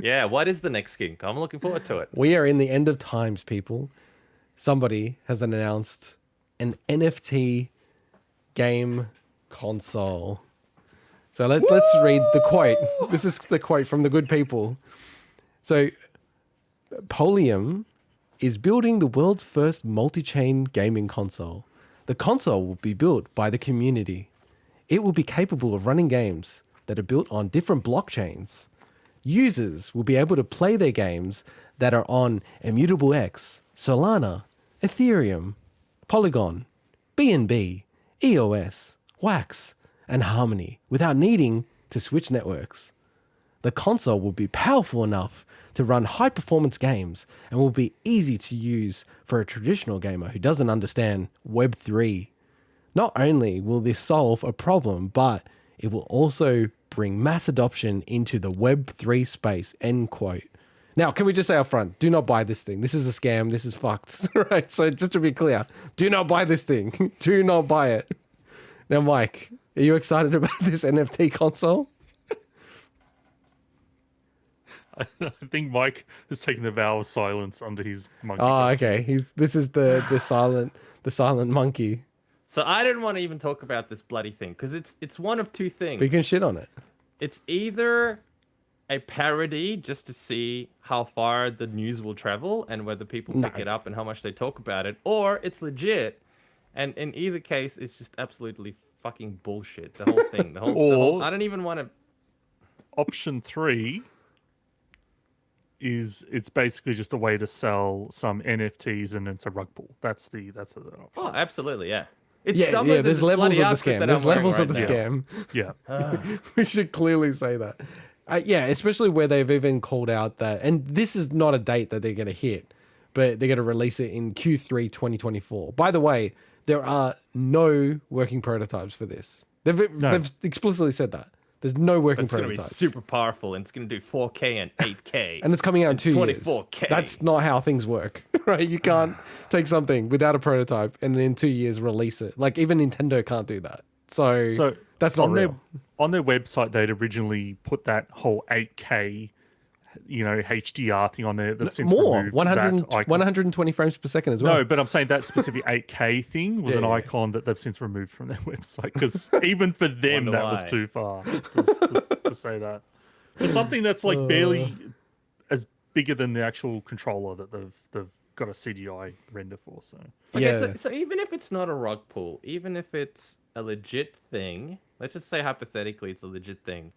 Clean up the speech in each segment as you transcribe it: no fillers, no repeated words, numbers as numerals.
Yeah, what is the next kink? I'm looking forward to it. We are in the end of times, people. Somebody has announced an NFT game console. So let's read the quote. This is the quote from the good people. So Polium is building the world's first multi-chain gaming console. The console will be built by the community. It will be capable of running games that are built on different blockchains. Users will be able to play their games that are on Immutable X, Solana, Ethereum, Polygon, BNB, EOS, Wax, and Harmony without needing to switch networks. The console will be powerful enough to run high-performance games and will be easy to use for a traditional gamer who doesn't understand Web3. Not only will this solve a problem, but it will also bring mass adoption into the Web3 space, end quote. Now, can we just say up front, do not buy this thing. This is a scam. This is fucked. Right? So just to be clear, do not buy this thing. Do not buy it. Now, Mike, are you excited about this NFT console? I think Mike has taken the vow of silence under his monkey. Oh, okay. This is the silent monkey. So I didn't want to even talk about this bloody thing because it's one of two things. But you can shit on it. It's either a parody just to see how far the news will travel and whether people pick it up and how much they talk about it, or it's legit. And in either case, it's just absolutely fucking bullshit. The whole thing. The whole I don't even want to. Option 3 is it's basically just a way to sell some NFTs and it's a rug pull. That's the option. Oh, absolutely, yeah. It's Yeah. There's levels of the scam. There's levels of the scam. Yeah. We should clearly say that. Yeah, especially where they've even called out that, and this is not a date that they're going to hit, but they're going to release it in Q3 2024. By the way, there are no working prototypes for this. They've explicitly said that. There's no working prototypes. It's going to be super powerful, and it's going to do 4K and 8K. And it's coming out in 2 years. 24K. That's not how things work, right? You can't take something without a prototype and then in 2 years release it. Like, even Nintendo can't do that. So that's not real. On their website, they'd originally put that whole 8K, HDR thing on there. That's since more, removed 120 frames per second as well. No, but I'm saying that specific 8K thing was an icon that they've since removed from their website because even for them, that was too far to say that. For something that's like barely as bigger than the actual controller that they've got a CGI render for. So okay, so even if it's not a rug pull, even if it's a legit thing, let's just say hypothetically it's a legit thing.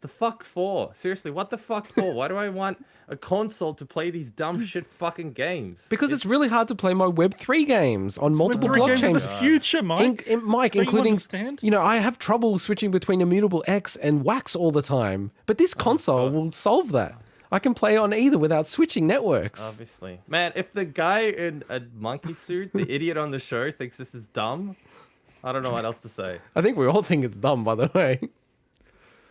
The fuck for? Seriously, what the fuck for? Why do I want a console to play these dumb shit fucking games? Because it's really hard to play my Web3 games on multiple blockchains. In the future, Mike. Mike, including, I have trouble switching between Immutable X and Wax all the time. But this console will solve that. I can play on either without switching networks. Obviously. Man, if the guy in a monkey suit, the idiot on the show, thinks this is dumb, I don't know what else to say. I think we all think it's dumb, by the way.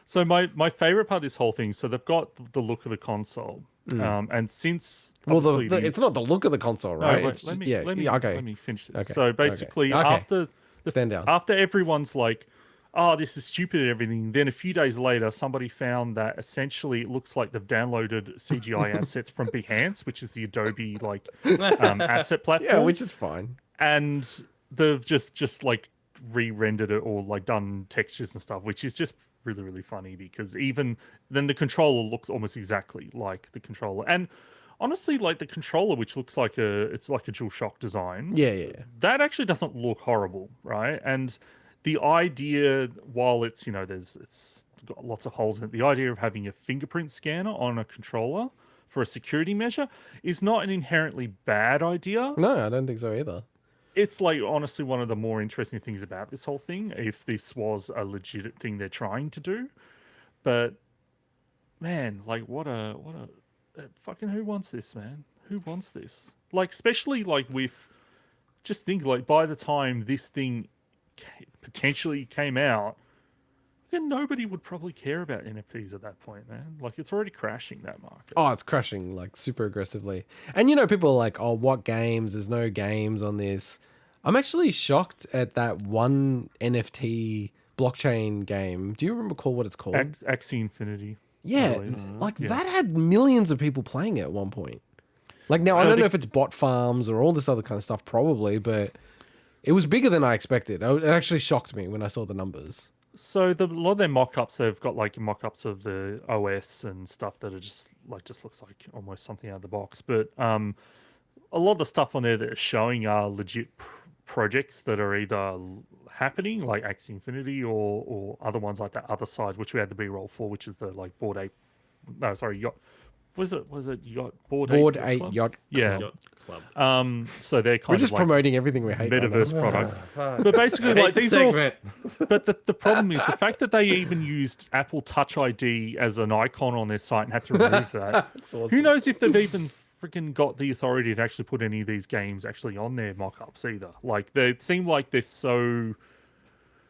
So my favorite part of this whole thing, so they've got the look of the console, and since it's not the look of the console, right? No, let me finish this. Okay. So basically, after everyone's like, "Oh, this is stupid" and everything, then a few days later, somebody found that essentially it looks like they've downloaded CGI assets from Behance, which is the Adobe asset platform. Yeah, which is fine. And they've just like re-rendered it or like done textures and stuff, which is just really, really funny because even then the controller looks almost exactly like the controller. And honestly, like the controller, which looks like it's like a DualShock design. Yeah. That actually doesn't look horrible, right? And the idea, while it's got lots of holes in it, the idea of having a fingerprint scanner on a controller for a security measure is not an inherently bad idea. No, I don't think so either. It's like honestly one of the more interesting things about this whole thing, if this was a legit thing they're trying to do. But man, like what a fucking who wants this, man? Who wants this? Like especially like with just think like by the time this thing potentially came out, nobody would probably care about NFTs at that point, man. Like it's already crashing that market. Oh, it's crashing like super aggressively. And people are like, "Oh, what games? There's no games on this." I'm actually shocked at that one NFT blockchain game. Do you recall what it's called? Axie Infinity. Yeah, believe. like Yeah. that had millions of people playing it at one point. Like now, I So don't the- know if it's bot farms or all this other kind of stuff, probably, but it was bigger than I expected. It actually shocked me when I saw the numbers. So a lot of their mock-ups, they've got like mock-ups of the OS and stuff that are just looks like almost something out of the box. But a lot of the stuff on there that are showing are legit projects that are either happening, like Axie Infinity, or other ones like that other side, which we had the B-roll for, which is the like Bored Ape. No, sorry, Yacht. Was it Yacht Bored Board Ape 8 Club? Yacht Yeah. Club. Club. So they're We're kind just of like promoting everything we hate. right now. metaverse product. Fuck. But basically, I hate like the these are all segment. but the problem is the fact that they even used Apple Touch ID as an icon on their site and had to remove that. That's awesome. Who knows if they've even freaking got the authority to actually put any of these games actually on their mock-ups either. Like they seem like they're so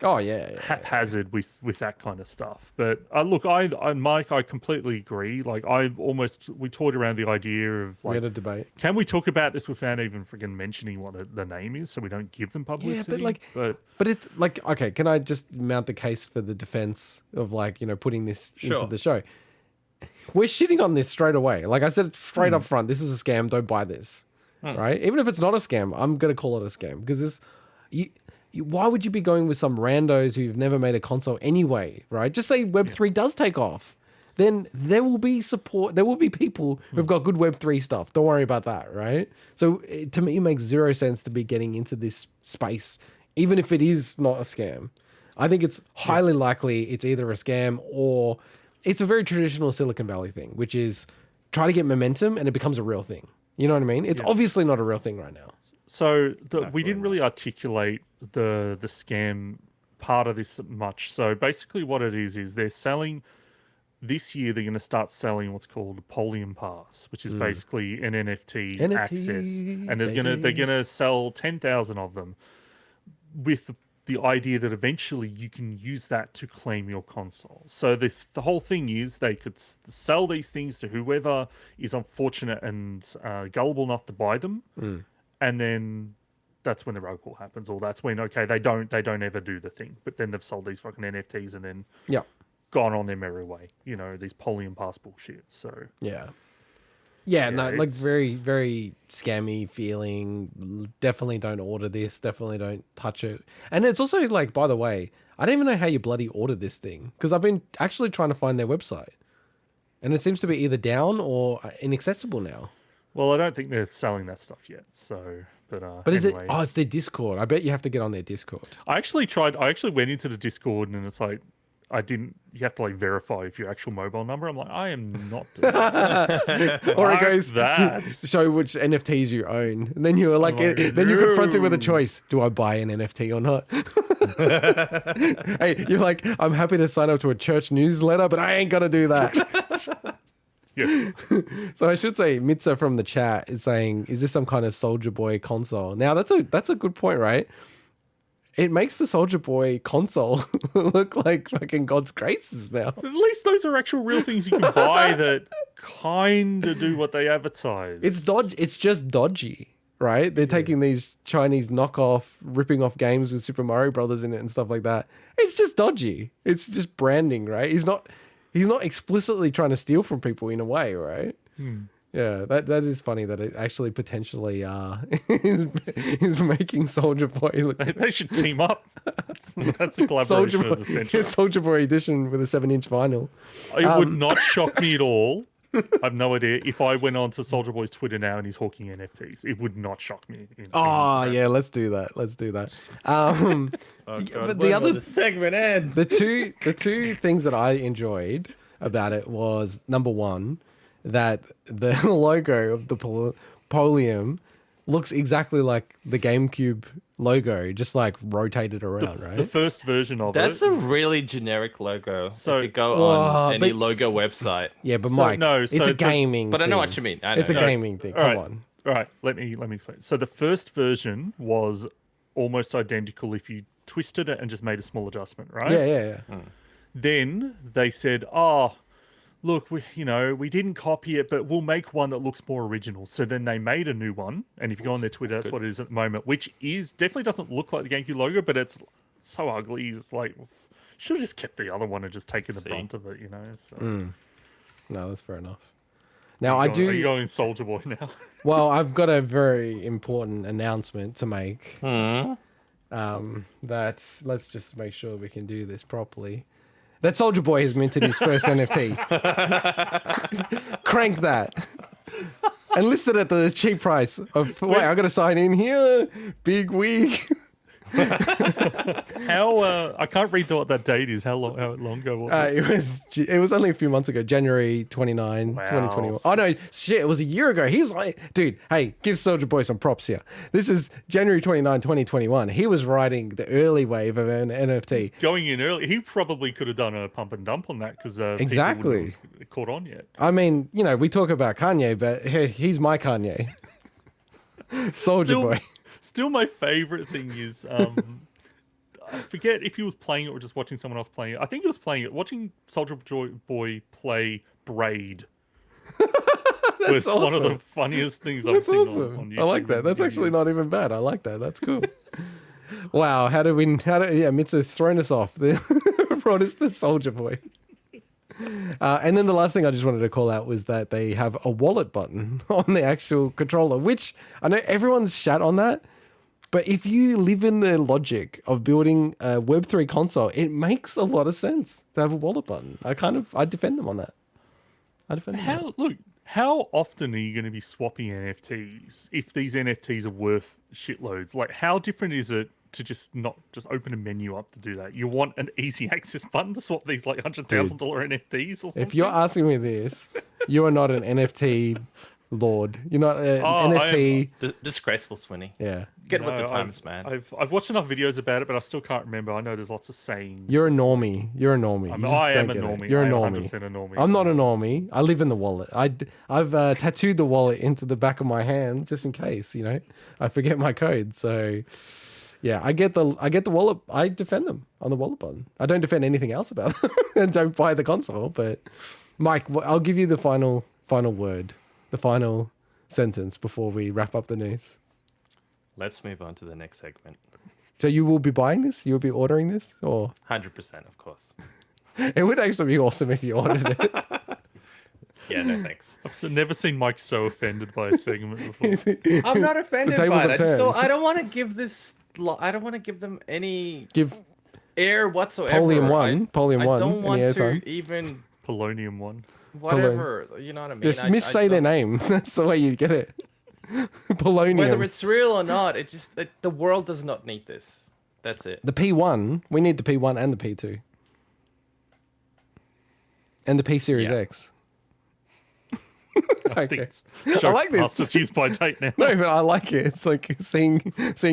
Oh yeah. haphazard with that kind of stuff. But look, Mike, I completely agree. Like we toyed around the idea of We like, had a debate. can we talk about this without even freaking mentioning what the name is, so we don't give them publicity? but it's like, okay, can I just mount the case for the defense of like, putting this into Sure. the show? We're shitting on this straight away. Like I said straight up front, this is a scam. Don't buy this. Right? Even if it's not a scam, I'm going to call it a scam because why would you be going with some randos who've never made a console anyway, right? Just say Web3 does take off. Then there will be support. There will be people who've got good Web3 stuff. Don't worry about that, right? So to me, it makes zero sense to be getting into this space, even if it is not a scam. I think it's highly likely it's either a scam or it's a very traditional Silicon Valley thing, which is try to get momentum and it becomes a real thing. You know what I mean? It's obviously not a real thing right now. So we didn't really articulate the scam part of this much. So basically, what it is they're selling this year. They're going to start selling what's called Polium Pass, which is basically an NFT, access, and they're gonna sell 10,000 of them with the idea that eventually you can use that to claim your console. So the whole thing is they could sell these things to whoever is unfortunate and gullible enough to buy them, and then that's when the road call happens, or that's when they don't ever do the thing, but then they've sold these fucking NFTs and then gone on their merry way. These Polium Pass bullshit. So Yeah, no, like it's- very, very scammy feeling. Definitely don't order this. Definitely don't touch it. And it's also like, by the way, I don't even know how you bloody ordered this thing because I've been actually trying to find their website, and it seems to be either down or inaccessible now. Well, I don't think they're selling that stuff yet. So, But is anyway. it? Oh, it's their Discord. I bet you have to get on their Discord. I actually went into the Discord and it's like you have to like verify if your actual mobile number. I'm like, I am not doing that. Or it Fuck goes that. show which NFTs you own, and then you're like, like, then you're confronted with a no. choice: do I buy an NFT or not? Hey, you're like, I'm happy to sign up to a church newsletter, but I ain't gonna do that. Yeah. So I should say, Mitza from the chat is saying, "Is this some kind of Soldier Boy console?" Now that's a good point, right? It makes the Soldier Boy console look like fucking God's graces now. At least those are actual real things you can buy that kind of do what they advertise. It's just dodgy, right? They're taking these Chinese knockoff, ripping off games with Super Mario Brothers in it and stuff like that. It's just dodgy. It's just branding, right? He's not explicitly trying to steal from people in a way, right? Yeah, that is funny that it actually potentially is making Soldier Boy look They should team up. That's a collaboration of the century. Soldier Boy edition with a 7-inch vinyl. It would not shock me at all. I have no idea. If I went on to Soldier Boy's Twitter now and he's hawking NFTs, it would not shock me. Oh yeah, let's do that. Let's do that. Oh, God, but when the will other the segment ends. the two things that I enjoyed about it was, number one, that the logo of the Polium looks exactly like the GameCube logo, just like rotated around, The right? first version of That's it. a really generic logo. So- if you go Oh, on any but- logo website. Yeah, but So- Mike, no, it's so- a but- gaming But I know thing. what you mean. I know. It's a No, gaming thing. Come on. All right, let me explain. So the first version was almost identical if you twisted it and just made a small adjustment, right? Yeah. Then they said, "Oh, look, we didn't copy it, but we'll make one that looks more original." So then they made a new one, and if you go on their Twitter, that's what it is at the moment, which is definitely doesn't look like the GameCube logo, but it's so ugly. It's like should have just kept the other one and just taken the brunt of it, So. No, that's fair enough. Now Are you going Soldier Boy now? Well, I've got a very important announcement to make. Hmm? That let's just make sure we can do this properly. That Soldier Boy has minted his first NFT. Crank that. And listed at the cheap price of wait, I gotta sign in here. Big wig. How I can't read what that date is. How long ago was it? It was only a few months ago, January 29, Wow. 2021. Oh no, shit, it was a year ago. He's like, dude, hey, give Soldier Boy some props here. This is January 29, 2021. He was riding the early wave of an NFT. Going in early, he probably could have done a pump and dump on that because Exactly. people wouldn't have caught on yet. I mean, you know, we talk about Kanye, but he's my Kanye. Soldier Boy. Still, my favorite thing is I forget if he was playing it or just watching someone else playing it. I think he was playing it. Watching Soldier Boy play Braid was awesome. one of the funniest things I've That's seen awesome. on YouTube. I like that. That's actually not even bad. I like that. That's cool. Wow. Mitza's thrown us off. Brought us the Soldier Boy. And then the last thing I just wanted to call out was that they have a wallet button on the actual controller, which I know everyone's shat on that. But if you live in the logic of building a Web3 console, it makes a lot of sense to have a wallet button. I defend them on that. How often are you going to be swapping NFTs if these NFTs are worth shitloads? Like, how different is it to just not just open a menu up to do that? You want an easy access button to swap these like $100,000 NFTs or something? If you're asking me this, you are not an NFT lord. You're not an NFT. Disgraceful, Swinny. Yeah. Get with the times, man. I've watched enough videos about it, but I still can't remember. I know there's lots of sayings. You're a normie. You're a normie. You just I am don't a get it. normie. You're a I am normie. 100% a normie. I'm not a normie. I live in the wallet. I've tattooed the wallet into the back of my hand just in case, you know, I forget my code. So yeah, I get the wallet. I defend them on the wallet button. I don't defend anything else about them and don't buy the console. But Mike, I'll give you the final word, the final sentence before we wrap up the news. Let's move on to the next segment. So you will be buying this? You'll be ordering this? Or 100%, of course. it would actually be awesome if you ordered it. Yeah, no thanks. I've never seen Mike so offended by a segment before. I'm not offended tables by it. have turned. I don't want to give this. I don't want to give them any Give air whatsoever. Polium One. I don't want to even Polonium One. whatever. You know what I mean? Just missay their name. That's the way you get it. Polonium. Whether it's real or not, the world does not need this. That's it. The P1, we need the P1 and the P2. And the P Series Yeah. X. I think Okay. it's I like this. It's used by date now. No, but I like it. It's like seeing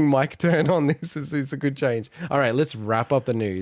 Mike turn on this is a good change. All right, let's wrap up the news.